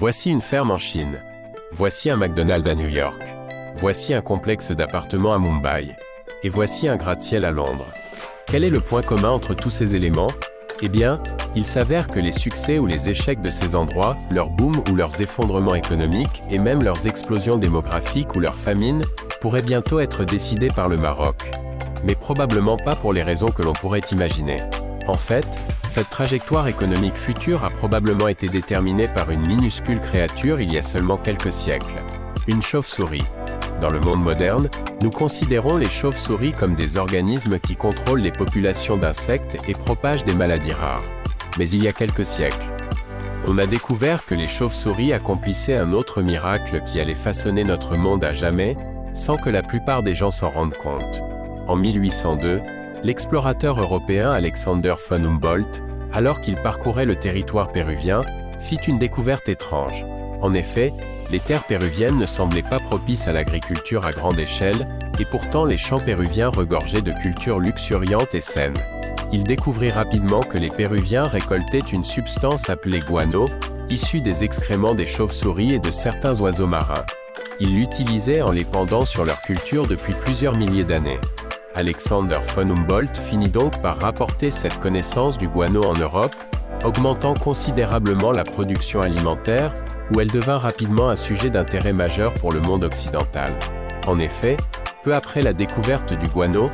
Voici une ferme en Chine. Voici un McDonald's à New York. Voici un complexe d'appartements à Mumbai. Et voici un gratte-ciel à Londres. Quel est le point commun entre tous ces éléments? Eh bien, il s'avère que les succès ou les échecs de ces endroits, leurs booms ou leurs effondrements économiques, et même leurs explosions démographiques ou leurs famines, pourraient bientôt être décidés par le Maroc. Mais probablement pas pour les raisons que l'on pourrait imaginer. En fait, cette trajectoire économique future a probablement été déterminée par une minuscule créature il y a seulement quelques siècles. Une chauve-souris. Dans le monde moderne, nous considérons les chauves-souris comme des organismes qui contrôlent les populations d'insectes et propagent des maladies rares. Mais il y a quelques siècles, on a découvert que les chauves-souris accomplissaient un autre miracle qui allait façonner notre monde à jamais, sans que la plupart des gens s'en rendent compte. En 1802, l'explorateur européen Alexander von Humboldt, alors qu'il parcourait le territoire péruvien, fit une découverte étrange. En effet, les terres péruviennes ne semblaient pas propices à l'agriculture à grande échelle, et pourtant les champs péruviens regorgeaient de cultures luxuriantes et saines. Il découvrit rapidement que les Péruviens récoltaient une substance appelée guano, issue des excréments des chauves-souris et de certains oiseaux marins. Ils l'utilisaient en les pendant sur leur culture depuis plusieurs milliers d'années. Alexander von Humboldt finit donc par rapporter cette connaissance du guano en Europe, augmentant considérablement la production alimentaire, où elle devint rapidement un sujet d'intérêt majeur pour le monde occidental. En effet, peu après la découverte du guano,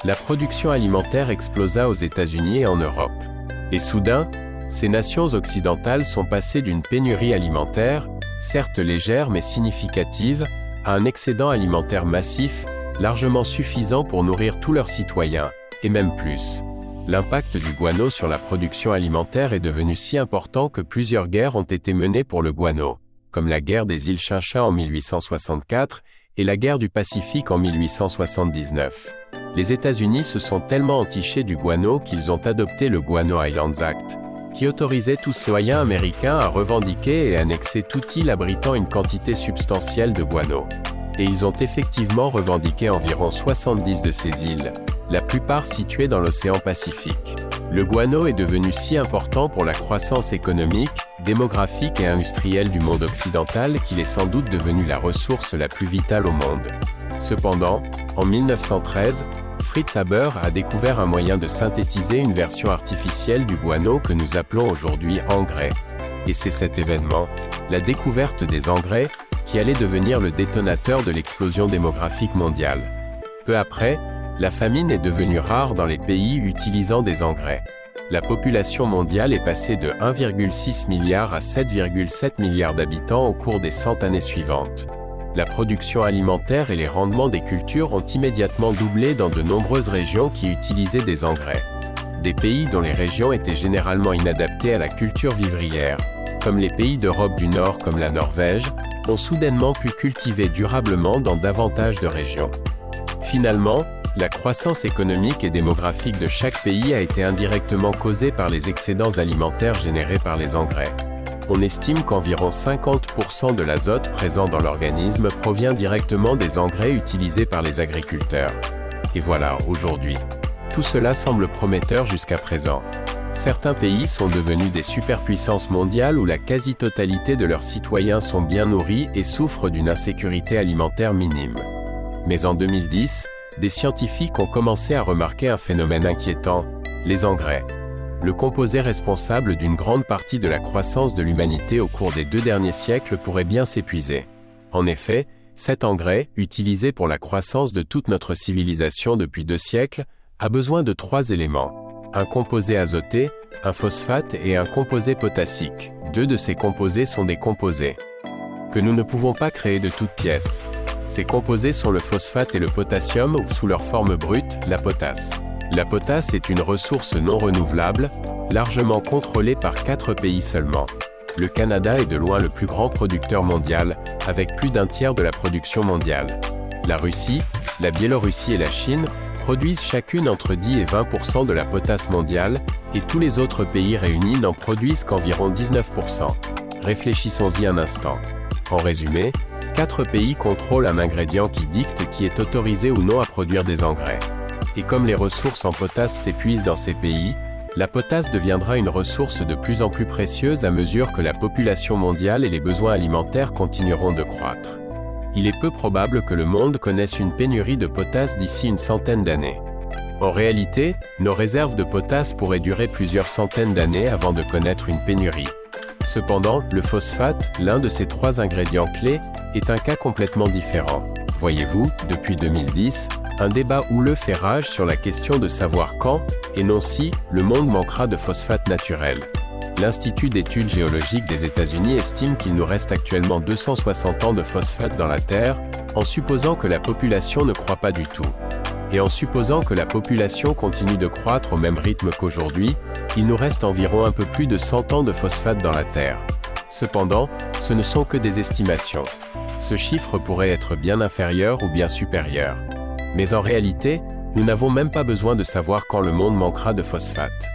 la production alimentaire explosa aux États-Unis et en Europe. Et soudain, ces nations occidentales sont passées d'une pénurie alimentaire, certes légère mais significative, à un excédent alimentaire massif, largement suffisant pour nourrir tous leurs citoyens, et même plus. L'impact du guano sur la production alimentaire est devenu si important que plusieurs guerres ont été menées pour le guano, comme la guerre des îles Chincha en 1864 et la guerre du Pacifique en 1879. Les États-Unis se sont tellement entichés du guano qu'ils ont adopté le Guano Islands Act, qui autorisait tout citoyen américain à revendiquer et annexer toute île abritant une quantité substantielle de guano. Et ils ont effectivement revendiqué environ 70 de ces îles, la plupart situées dans l'océan Pacifique. Le guano est devenu si important pour la croissance économique, démographique et industrielle du monde occidental qu'il est sans doute devenu la ressource la plus vitale au monde. Cependant, en 1913, Fritz Haber a découvert un moyen de synthétiser une version artificielle du guano que nous appelons aujourd'hui engrais. Et c'est cet événement, la découverte des engrais, qui allait devenir le détonateur de l'explosion démographique mondiale. Peu après, la famine est devenue rare dans les pays utilisant des engrais. La population mondiale est passée de 1,6 milliard à 7,7 milliards d'habitants au cours des 100 années suivantes. La production alimentaire et les rendements des cultures ont immédiatement doublé dans de nombreuses régions qui utilisaient des engrais. Des pays dont les régions étaient généralement inadaptées à la culture vivrière, comme les pays d'Europe du Nord comme la Norvège, ont soudainement pu cultiver durablement dans davantage de régions. Finalement, la croissance économique et démographique de chaque pays a été indirectement causée par les excédents alimentaires générés par les engrais. On estime qu'environ 50% de l'azote présent dans l'organisme provient directement des engrais utilisés par les agriculteurs. Et voilà, aujourd'hui, tout cela semble prometteur jusqu'à présent. Certains pays sont devenus des superpuissances mondiales où la quasi-totalité de leurs citoyens sont bien nourris et souffrent d'une insécurité alimentaire minime. Mais en 2010, des scientifiques ont commencé à remarquer un phénomène inquiétant, les engrais. Le composé responsable d'une grande partie de la croissance de l'humanité au cours des 2 derniers siècles pourrait bien s'épuiser. En effet, cet engrais, utilisé pour la croissance de toute notre civilisation depuis 2 siècles, a besoin de 3 éléments. Un composé azoté, un phosphate et un composé potassique. 2 de ces composés sont des composés que nous ne pouvons pas créer de toutes pièces. Ces composés sont le phosphate et le potassium ou sous leur forme brute, la potasse. La potasse est une ressource non renouvelable, largement contrôlée par 4 pays seulement. Le Canada est de loin le plus grand producteur mondial, avec plus d'un tiers de la production mondiale. La Russie, la Biélorussie et la Chine produisent chacune entre 10 et 20% de la potasse mondiale, et tous les autres pays réunis n'en produisent qu'environ 19%. Réfléchissons-y un instant. En résumé, 4 pays contrôlent un ingrédient qui dicte qui est autorisé ou non à produire des engrais. Et comme les ressources en potasse s'épuisent dans ces pays, La potasse deviendra une ressource de plus en plus précieuse à mesure que la population mondiale et les besoins alimentaires continueront de croître. Il est peu probable que le monde connaisse une pénurie de potasse d'ici une centaine d'années. En réalité, nos réserves de potasse pourraient durer plusieurs centaines d'années avant de connaître une pénurie. Cependant, le phosphate, l'un de ces 3 ingrédients clés, est un cas complètement différent. Voyez-vous, depuis 2010, un débat houleux fait rage sur la question de savoir quand, et non si, le monde manquera de phosphate naturel. L'Institut d'études géologiques des États-Unis estime qu'il nous reste actuellement 260 ans de phosphate dans la Terre, en supposant que la population ne croît pas du tout. Et en supposant que la population continue de croître au même rythme qu'aujourd'hui, il nous reste environ un peu plus de 100 ans de phosphate dans la Terre. Cependant, ce ne sont que des estimations. Ce chiffre pourrait être bien inférieur ou bien supérieur. Mais en réalité, nous n'avons même pas besoin de savoir quand le monde manquera de phosphate.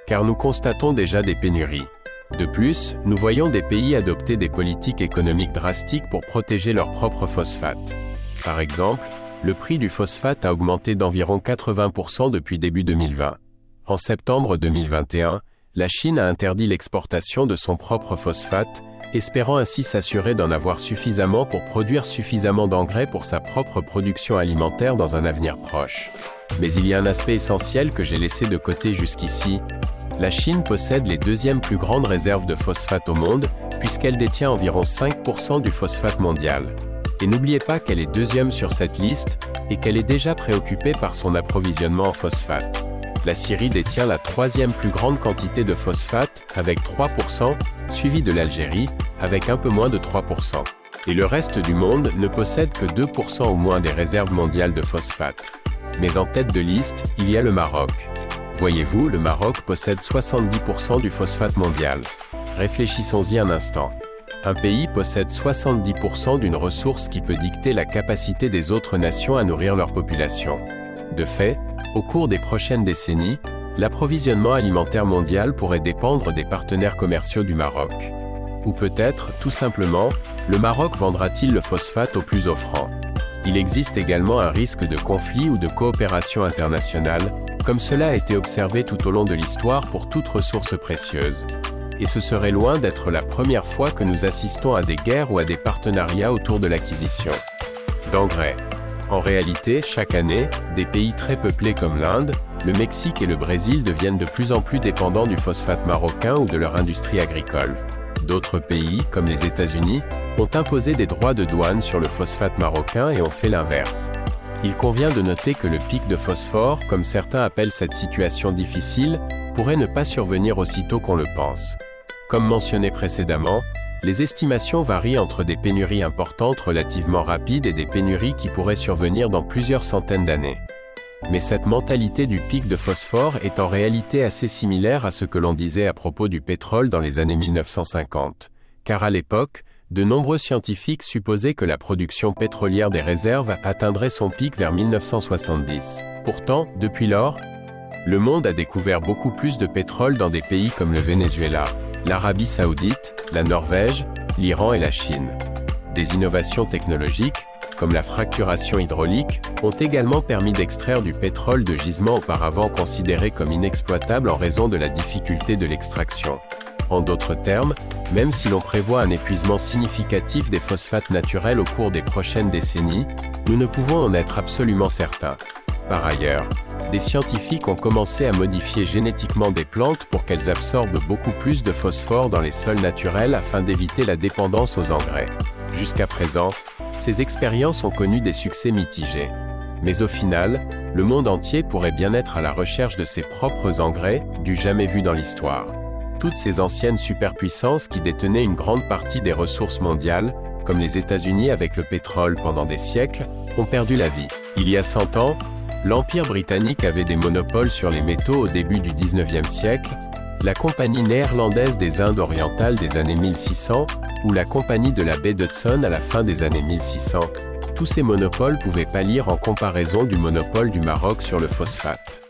Car nous constatons déjà des pénuries. De plus, nous voyons des pays adopter des politiques économiques drastiques pour protéger leur propre phosphate. Par exemple, le prix du phosphate a augmenté d'environ 80% depuis début 2020. En septembre 2021, la Chine a interdit l'exportation de son propre phosphate, espérant ainsi s'assurer d'en avoir suffisamment pour produire suffisamment d'engrais pour sa propre production alimentaire dans un avenir proche. Mais il y a un aspect essentiel que j'ai laissé de côté jusqu'ici. La Chine possède les 2e plus grandes réserves de phosphate au monde, puisqu'elle détient environ 5% du phosphate mondial. Et n'oubliez pas qu'elle est 2e sur cette liste, et qu'elle est déjà préoccupée par son approvisionnement en phosphate. La Syrie détient la 3e plus grande quantité de phosphate, avec 3%, suivie de l'Algérie, avec un peu moins de 3%. Et le reste du monde ne possède que 2% au moins des réserves mondiales de phosphate. Mais en tête de liste, il y a le Maroc. Voyez-vous, le Maroc possède 70% du phosphate mondial. Réfléchissons-y un instant. Un pays possède 70% d'une ressource qui peut dicter la capacité des autres nations à nourrir leur population. De fait, au cours des prochaines décennies, l'approvisionnement alimentaire mondial pourrait dépendre des partenaires commerciaux du Maroc. Ou peut-être, tout simplement, le Maroc vendra-t-il le phosphate au plus offrant. Il existe également un risque de conflit ou de coopération internationale, comme cela a été observé tout au long de l'histoire pour toute ressource précieuse. Et ce serait loin d'être la première fois que nous assistons à des guerres ou à des partenariats autour de l'acquisition d'engrais. En réalité, chaque année, des pays très peuplés comme l'Inde, le Mexique et le Brésil deviennent de plus en plus dépendants du phosphate marocain ou de leur industrie agricole. D'autres pays, comme les États-Unis, ont imposé des droits de douane sur le phosphate marocain et ont fait l'inverse. Il convient de noter que le pic de phosphore, comme certains appellent cette situation difficile, pourrait ne pas survenir aussitôt qu'on le pense. Comme mentionné précédemment, les estimations varient entre des pénuries importantes relativement rapides et des pénuries qui pourraient survenir dans plusieurs centaines d'années. Mais cette mentalité du pic de phosphore est en réalité assez similaire à ce que l'on disait à propos du pétrole dans les années 1950, car à l'époque, de nombreux scientifiques supposaient que la production pétrolière des réserves atteindrait son pic vers 1970. Pourtant, depuis lors, le monde a découvert beaucoup plus de pétrole dans des pays comme le Venezuela, l'Arabie Saoudite, la Norvège, l'Iran et la Chine. Des innovations technologiques, comme la fracturation hydraulique, ont également permis d'extraire du pétrole de gisements auparavant considérés comme inexploitables en raison de la difficulté de l'extraction. En d'autres termes, même si l'on prévoit un épuisement significatif des phosphates naturels au cours des prochaines décennies, nous ne pouvons en être absolument certains. Par ailleurs, des scientifiques ont commencé à modifier génétiquement des plantes pour qu'elles absorbent beaucoup plus de phosphore dans les sols naturels afin d'éviter la dépendance aux engrais. Jusqu'à présent, ces expériences ont connu des succès mitigés. Mais au final, le monde entier pourrait bien être à la recherche de ses propres engrais, du jamais vu dans l'histoire. Toutes ces anciennes superpuissances qui détenaient une grande partie des ressources mondiales, comme les États-Unis avec le pétrole pendant des siècles, ont perdu la vie. Il y a 100 ans, l'Empire britannique avait des monopoles sur les métaux au début du 19e siècle, la Compagnie néerlandaise des Indes orientales des années 1600 ou la Compagnie de la baie d'Hudson à la fin des années 1600. Tous ces monopoles pouvaient pâlir en comparaison du monopole du Maroc sur le phosphate.